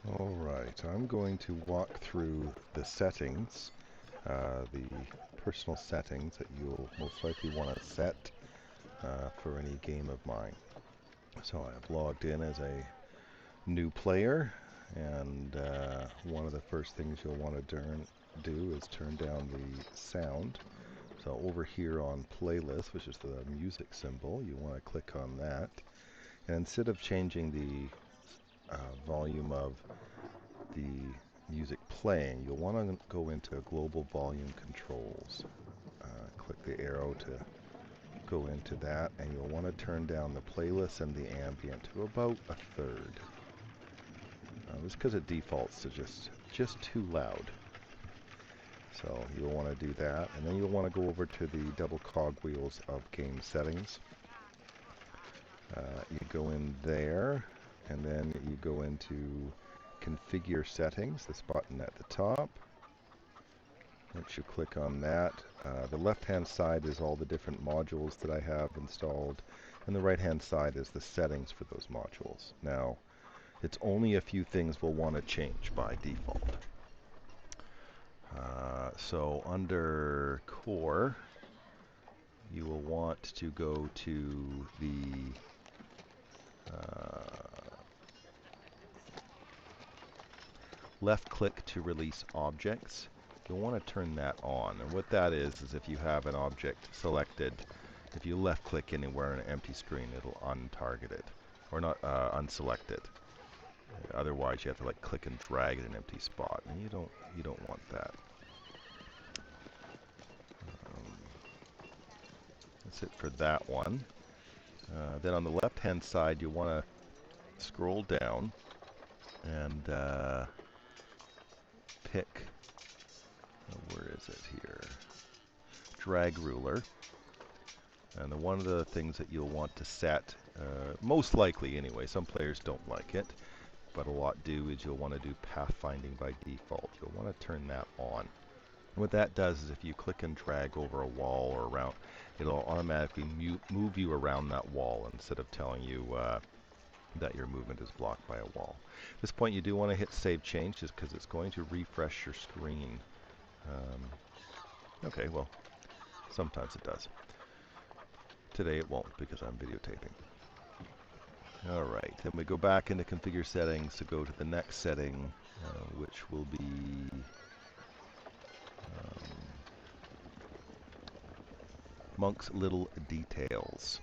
Alright, I'm going to walk through the settings, the personal settings that you'll most likely want to set for any game of mine. So I've logged in as a new player, and one of the first things you'll want to do is turn down the sound. So over here on playlist, which is the music symbol, you want to click on that. And instead of changing the volume of the music playing, you'll want to go into global volume controls. Click the arrow to go into that, and you'll want to turn down the playlist and the ambient to about a third. Just because it defaults to just too loud. So you'll want to do that, and then you'll want to go over to the double cogwheels of game settings. You go in there, and then you go into configure settings, this button at the top. Once you click on that, the left hand side is all the different modules that I have installed, and the right hand side is the settings for those modules. Now, it's only a few things we'll want to change by default. So under core, you will want to go to the left click to release objects. You'll want to turn that on, and what that is if you have an object selected, if you left click anywhere on an empty screen, it'll untarget it, or not unselect it. Otherwise you have to like click and drag at an empty spot, and you don't want that. That's it for that one. Then on the left hand side you want to scroll down and pick, where is it here? Drag ruler. And one of the things that you'll want to set, most likely anyway, some players don't like it, but a lot do, is you'll want to do pathfinding by default. You'll want to turn that on. What that does is if you click and drag over a wall or around, it'll automatically move you around that wall instead of telling you that your movement is blocked by a wall. At this point you do want to hit save change just because it's going to refresh your screen. Okay, well, sometimes it does. Today it won't because I'm videotaping. Alright, then we go back into configure settings to go to the next setting, which will be Monk's Little Details.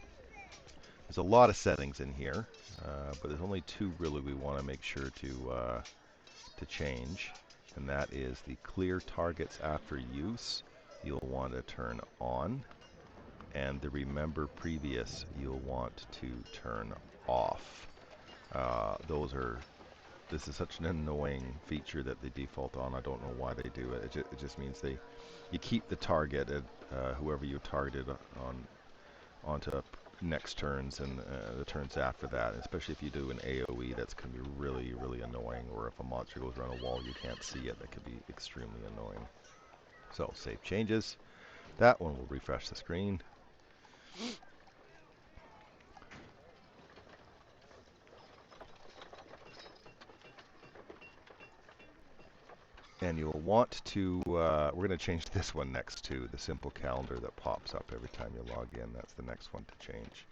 There's a lot of settings in here, but there's only two really we want to make sure to change, and that is the clear targets after use you'll want to turn on, and the remember previous you'll want to turn off. This is such an annoying feature that they default on. I don't know why they do it. It just means you keep the target at whoever you targeted onto next turns and the turns after that. Especially if you do an AOE, that's going to be really, really annoying. Or if a monster goes around a wall, you can't see it. That could be extremely annoying. So save changes. That one will refresh the screen. And you'll want to, we're going to change this one next to the simple calendar that pops up every time you log in. That's the next one to change.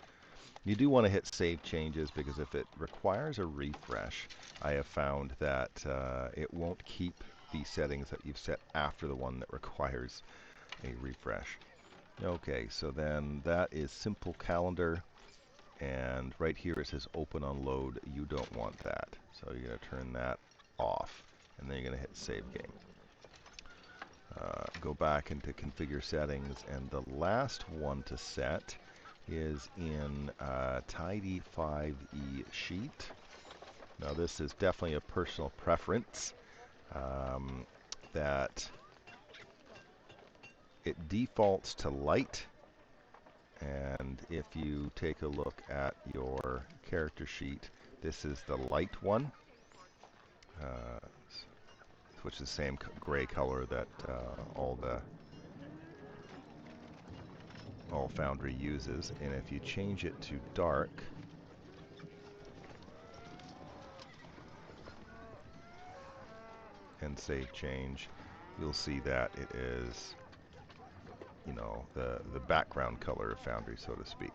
You do want to hit save changes because if it requires a refresh, I have found that it won't keep the settings that you've set after the one that requires a refresh. Okay, so then that is simple calendar, and right here it says open on load. You don't want that, so you're going to turn that off, and then you're going to hit save game. Go back into configure settings, and the last one to set is in DnD5e sheet. Now this is definitely a personal preference that it defaults to light, and if you take a look at your character sheet, this is the light one, which is the same gray color that all Foundry uses. And if you change it to dark, and save change, you'll see that it is, you know, the background color of Foundry, so to speak.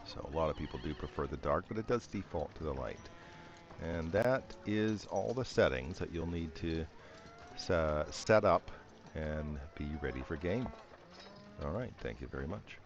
So a lot of people do prefer the dark, but it does default to the light. And that is all the settings that you'll need to set up and be ready for game. All right, thank you very much.